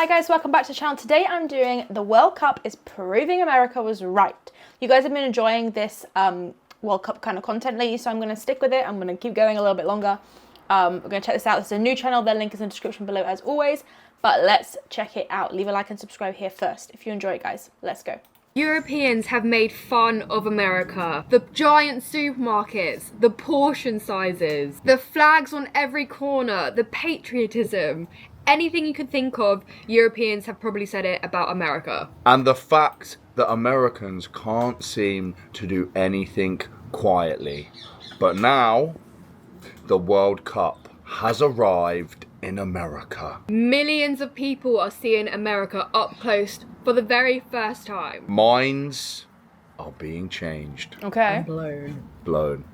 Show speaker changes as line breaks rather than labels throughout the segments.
Hi guys, welcome back to the channel. Today I'm doing the World Cup is proving America was right. You guys have been enjoying this World Cup kind of content lately, so I'm going to stick with it. I'm going to keep going a little bit longer. We're going to check this out. This is a new channel. The link is in the description below as always. But let's check it out. Leave a like and subscribe here first if you enjoy it, guys. Let's go.
Europeans have made fun of America. The giant supermarkets, the portion sizes, the flags on every corner, the patriotism. Anything you could think of, Europeans have probably said it about America.
And the fact that Americans can't seem to do anything quietly. But now, the World Cup has arrived in America.
Millions of people are seeing America up close for the very first time.
Minds are being changed.
Okay.
Blown.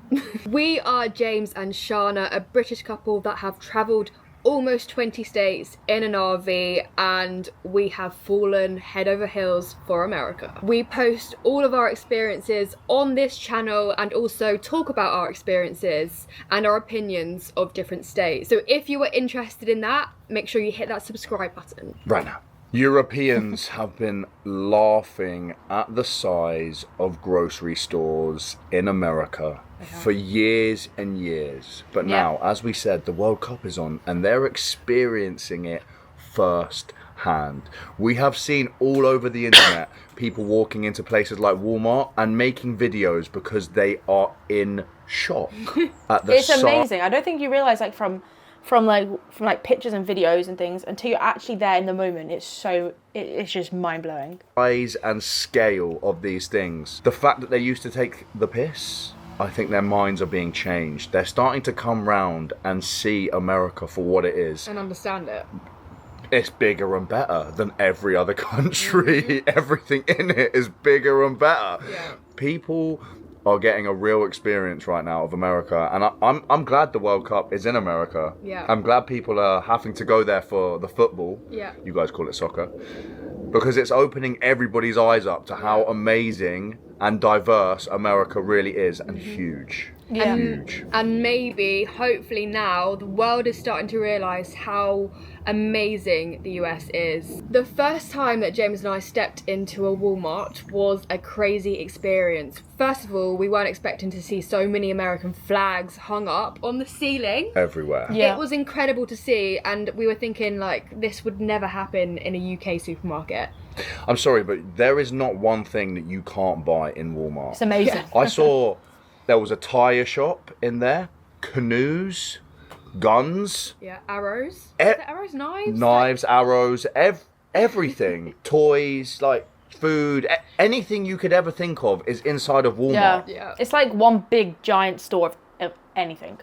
We are James and Shana, a British couple that have travelled almost 20 states in an RV, and we have fallen head over heels for America. We post all of our experiences on this channel and also talk about our experiences and our opinions of different states. So if you are interested in that, make sure you hit that subscribe button.
Right now. Europeans have been laughing at the size of grocery stores in America for years and years. But now, as we said, the World Cup is on and they're experiencing it firsthand. We have seen all over the internet people walking into places like Walmart and making videos because they are in shock at the
It's amazing. I don't think you realise, like, from pictures and videos and things until you're actually there in the moment. It's just mind-blowing.
Size and scale of these things. The fact that they used to take the piss, I think their minds are being changed. They're starting to come round and see America for what it is.
And understand it.
It's bigger and better than every other country. Everything in it is bigger and better.
Yeah.
People are getting a real experience right now of America, and I'm glad the World Cup is in America.
Yeah.
I'm glad people are having to go there for the football.
Yeah.
You guys call it soccer. Because it's opening everybody's eyes up to how amazing and diverse America really is, and huge.
Yeah.
Huge.
And maybe, hopefully now, the world is starting to realise how amazing the US is. The first time that James and I stepped into a Walmart was a crazy experience. First of all, we weren't expecting to see so many American flags hung up on the ceiling.
Everywhere.
Yeah.
It was incredible to see, and we were thinking, like, this would never happen in a UK supermarket.
I'm sorry, but there is not one thing that you can't buy in Walmart.
It's amazing.
I saw there was a tyre shop in there, canoes, guns,
Yeah, arrows. Is it arrows? Knives?
knives, arrows, everything, toys, like food, anything you could ever think of is inside of Walmart.
Yeah.
It's like one big giant store of anything.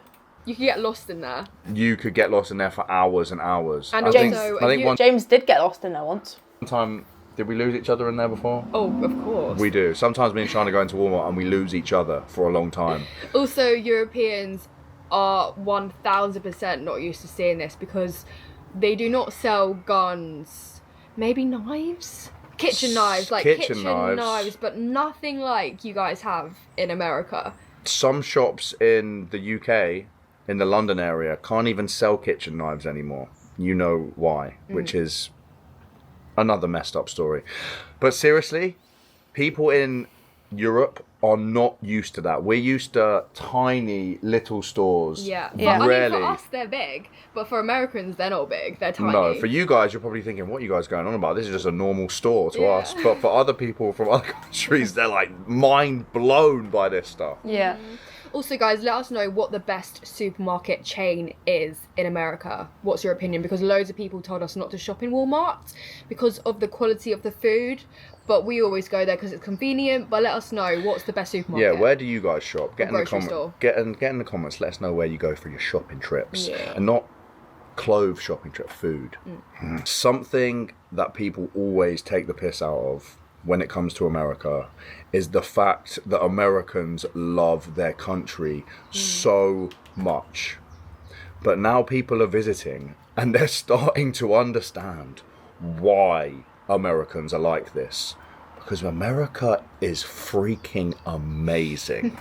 You can get lost in there.
You could get lost in there for hours and hours.
And
I think,
also,
I think one
James did get lost in there once.
time, did we lose each other in there before?
Oh, of course.
We do. Sometimes me and Shana go into Walmart and we lose each other for a long time.
Also, Europeans are 1000% not used to seeing this because they do not sell guns. Maybe knives? Kitchen knives. Like kitchen knives, but nothing like you guys have in America.
Some shops in the UK, in the London area, can't even sell kitchen knives anymore. You know why, which is another messed up story. But seriously, people in Europe are not used to that. We're used to tiny little stores.
Yeah. But,
Yeah.
I mean,
Really.
for us, they're big. But for Americans, they're not big. They're tiny.
No, for you guys, you're probably thinking, what are you guys going on about? This is just a normal store to
Yeah.
us. But for other people from other countries, they're like mind blown by this stuff.
Yeah.
Also, guys, let us know what the best supermarket chain is in America. What's your opinion? Because loads of people told us not to shop in Walmart because of the quality of the food. But we always go there because it's convenient. But let us know what's the best supermarket.
Yeah, where do you guys shop? Get in the
grocery store.
Get in the comments. Let us know where you go for your shopping trips,
Yeah.
and not clothes shopping trip. Food. Something that people always take the piss out of when it comes to America is the fact that Americans love their country so much. But now people are visiting and they're starting to understand why Americans are like this. Because America is freaking amazing.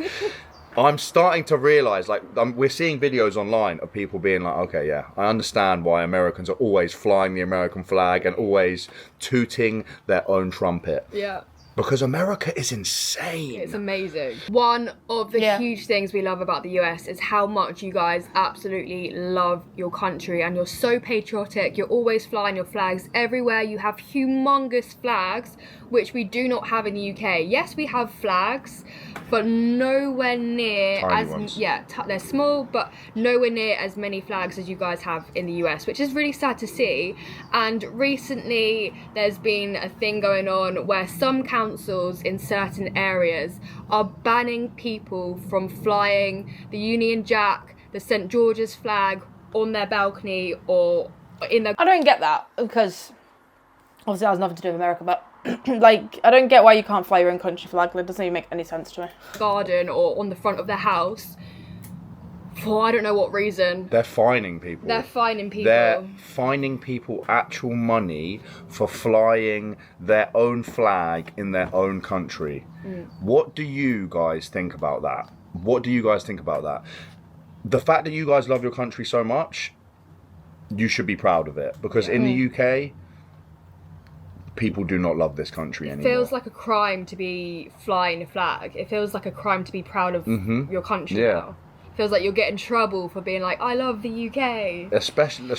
I'm starting to realise, like, we're seeing videos online of people being like, okay, yeah, I understand why Americans are always flying the American flag and always tooting their own trumpet.
Yeah.
Because America is insane.
It's amazing. One of the huge things we love about the US is how much you guys absolutely love your country and you're so patriotic. You're always flying your flags everywhere. You have humongous flags, which we do not have in the UK. Yes, we have flags, but nowhere near
Tiny ones.
they're small, but nowhere near as many flags as you guys have in the US, which is really sad to see. And recently there's been a thing going on where some councils in certain areas are banning people from flying the Union Jack, the St. George's flag on their balcony or in their...
I don't get that, because obviously that has nothing to do with America, but like, I don't get why you can't fly your own country flag. That doesn't even make any sense to me.
garden or on the front of their house for I don't know what reason.
They're fining people.
They're fining people.
They're fining people actual money for flying their own flag in their own country. What do you guys think about that? What do you guys think about that? The fact that you guys love your country so much, you should be proud of it. Because in the UK, people do not love this country anymore.
It feels like a crime to be flying a flag. It feels like a crime to be proud of your country now. It feels like you'll get in trouble for being like, I love the UK.
Especially,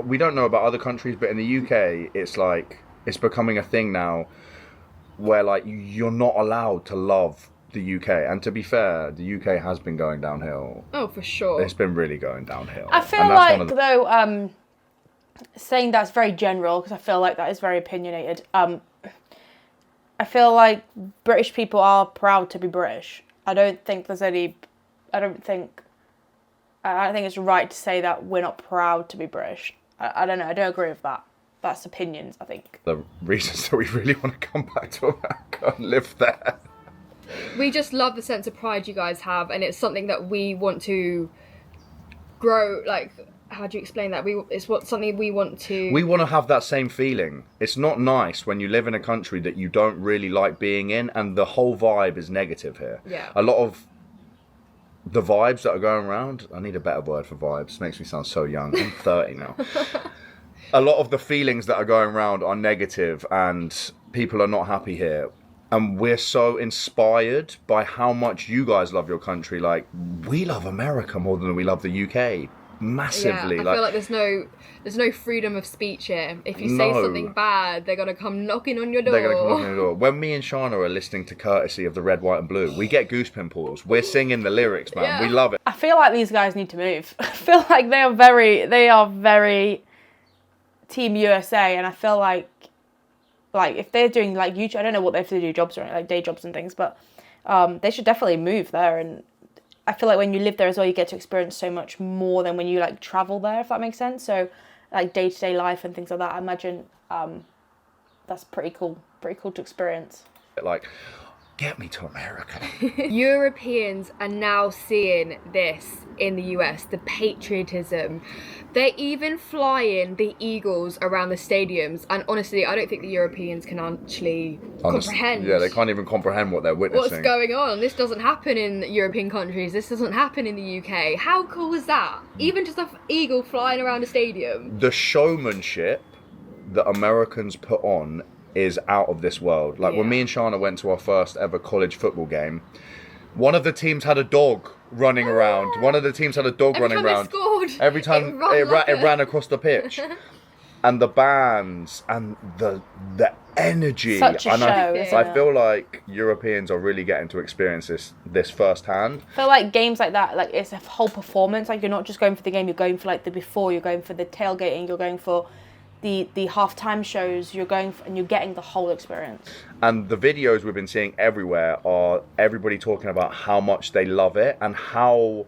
we don't know about other countries, but in the UK, it's like, it's becoming a thing now where like you're not allowed to love the UK. And to be fair, the UK has been going downhill.
Oh, for sure.
It's been really going downhill.
I feel like, though, saying that's very general, because I feel like that is very opinionated. I feel like British people are proud to be British. I don't think it's right to say that we're not proud to be British. I don't know. I don't agree with that. That's opinions, I think.
The reasons that we really want to come back to America and live there.
We just love the sense of pride you guys have, and it's something that we want to grow. Like, how do you explain that? Something we want to.
We want to have that same feeling. It's not nice when you live in a country that you don't really like being in, and the whole vibe is negative here.
Yeah.
A lot of the vibes that are going around. I need a better word for vibes. Makes me sound so young. I'm 30 now. A lot of the feelings that are going around are negative, and people are not happy here. And we're so inspired by how much you guys love your country. Like, we love America more than we love the UK. Massively.
Yeah, I feel like there's no freedom of speech here. If you say something bad, they're gonna come knocking on your door.
They're gonna come knocking on your door. When me and Shana are listening to Courtesy of the Red, White and Blue, we get goose pimples. We're singing the lyrics, man.
Yeah.
We love it.
I feel like these guys need to move. I feel like they are very Team USA, and I feel like if they're doing like YouTube, I don't know what they have to do jobs or like day jobs and things, but they should definitely move there. And I feel like when you live there as well, you get to experience so much more than when you like travel there, if that makes sense. So like day-to-day life and things like that, I imagine that's pretty cool to experience.
Like, get me to America.
Europeans are now seeing this in the US, the patriotism. They're even flying the eagles around the stadiums, and honestly, I don't think the Europeans can actually comprehend.
Yeah, they can't even comprehend what they're witnessing.
What's going on? This doesn't happen in European countries. This doesn't happen in the UK. How cool is that? Even just an eagle flying around a stadium.
The showmanship that Americans put on is out of this world. Like when me and Shana went to our first ever college football game, one of the teams had a dog running around. One of the teams had a dog running around. Every time it ran across the pitch. And the bands and the energy.
Such a
and
show,
I feel like Europeans are really getting to experience this firsthand.
I feel like games like that, like it's a whole performance. Like you're not just going for the game, you're going for like the before, you're going for the tailgating, you're going for the halftime shows, you're going for, and you're getting the whole experience.
And the videos we've been seeing everywhere are everybody talking about how much they love it and how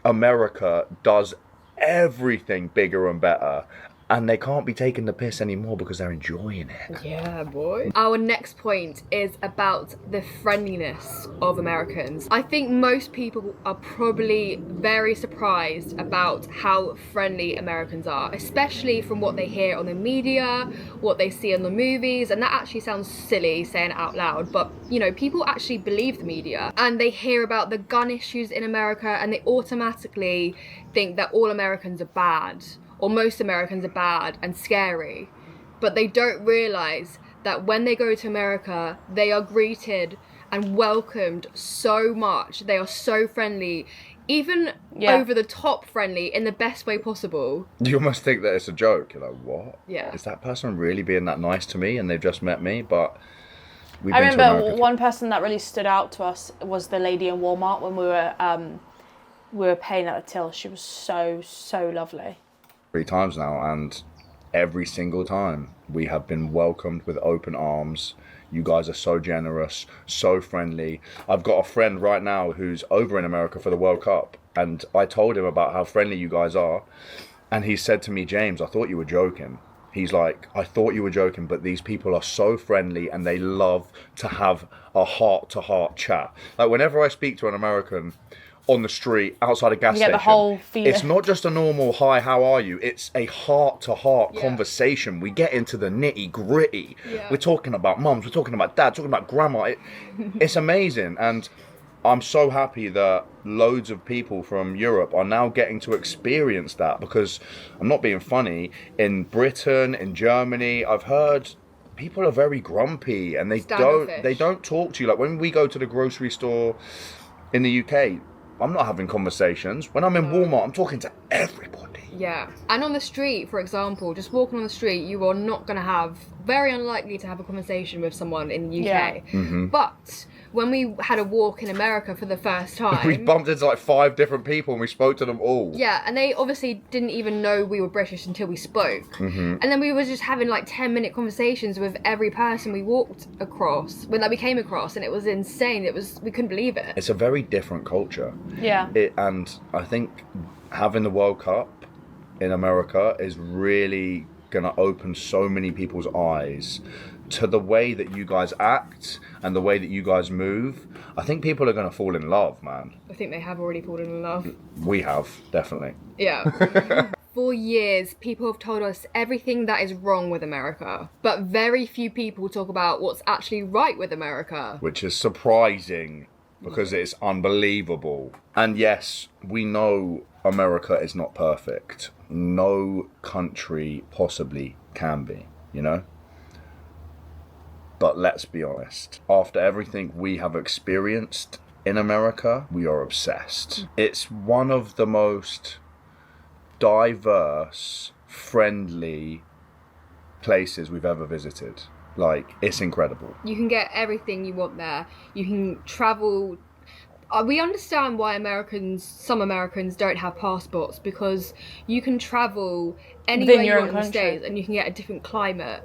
America does everything bigger and better. And they can't be taking the piss anymore because they're enjoying it.
Yeah, boy. Our next point is about the friendliness of Americans. I think most people are probably very surprised about how friendly Americans are, especially from what they hear on the media, what they see in the movies, and that actually sounds silly saying it out loud, but you know, people actually believe the media and they hear about the gun issues in America and they automatically think that all Americans are bad, or most Americans are bad and scary, but they don't realise that when they go to America, they are greeted and welcomed so much. They are so friendly, even over the top friendly in the best way possible.
You almost think that it's a joke. You're like, what?
Yeah.
Is that person really being that nice to me and they've just met me? But we've
I
been to
remember
America.
one person that really stood out to us was the lady in Walmart when we were paying at the till. She was so lovely.
3 times now, and every single time we have been welcomed with open arms. You guys are so generous, so friendly. I've got a friend right now who's over in America for the World Cup, and I told him about how friendly you guys are, and he said to me, James, I thought you were joking. He's like, I thought you were joking, but these people are so friendly and they love to have a heart-to-heart chat. Like whenever I speak to an American on the street, outside a gas
You get
station,
the whole feeling.
it's not just a normal hi, how are you? It's a heart-to-heart conversation. We get into the nitty-gritty.
Yeah.
We're talking about mums, we're talking about dad, talking about grandma. It's amazing, and I'm so happy that loads of people from Europe are now getting to experience that, because I'm not being funny, in Britain, in Germany, I've heard people are very grumpy and they don't talk to you. Like when we go to the grocery store in the UK, I'm not having conversations. When I'm in Walmart, I'm talking to everybody.
Yeah. And on the street, for example, just walking on the street, you are not going to very unlikely to have a conversation with someone in the UK.
Yeah.
Mm-hmm.
But when we had a walk in America for the first time...
We bumped into like 5 different people and we spoke to them all.
Yeah, and they obviously didn't even know we were British until we spoke.
Mm-hmm.
And then we were just having like 10-minute conversations with every person we walked across, we came across, and it was insane. We couldn't believe it.
It's a very different culture.
Yeah.
And I think having the World Cup in America is really going to open so many people's eyes to the way that you guys act and the way that you guys move. I think people are going to fall in love, man.
I think they have already fallen in love.
We have, definitely.
Yeah. For years, people have told us everything that is wrong with America, but very few people talk about what's actually right with America.
Which is surprising, because it's unbelievable. And yes, we know America is not perfect. No country possibly can be, you know? But let's be honest, after everything we have experienced in America, we are obsessed. It's one of the most diverse, friendly places we've ever visited. Like, it's incredible.
You can get everything you want there. You can travel. We understand why some Americans don't have passports, because you can travel anywhere you want in the States and you can get a different climate.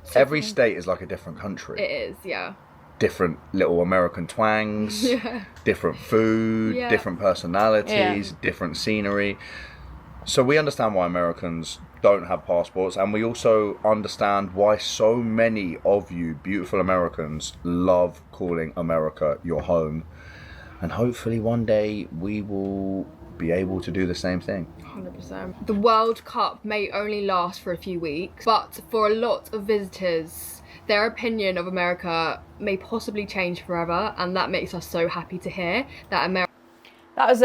So
every state is like a different country.
It is, yeah.
Different little American twangs, different food, different personalities, different scenery. So we understand why Americans don't have passports, and we also understand why so many of you beautiful Americans love calling America your home. And hopefully one day we will be able to do the same thing.
100%. The World Cup may only last for a few weeks, but for a lot of visitors, their opinion of America may possibly change forever, and that makes us so happy to hear that America...
That was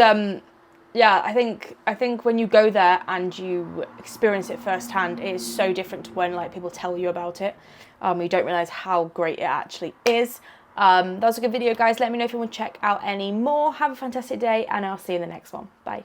I think when you go there and you experience it firsthand, it is so different to when like people tell you about it. You don't realise how great it actually is. That was a good video, guys. Let me know if you want to check out any more. Have a fantastic day, and I'll see you in the next one. Bye.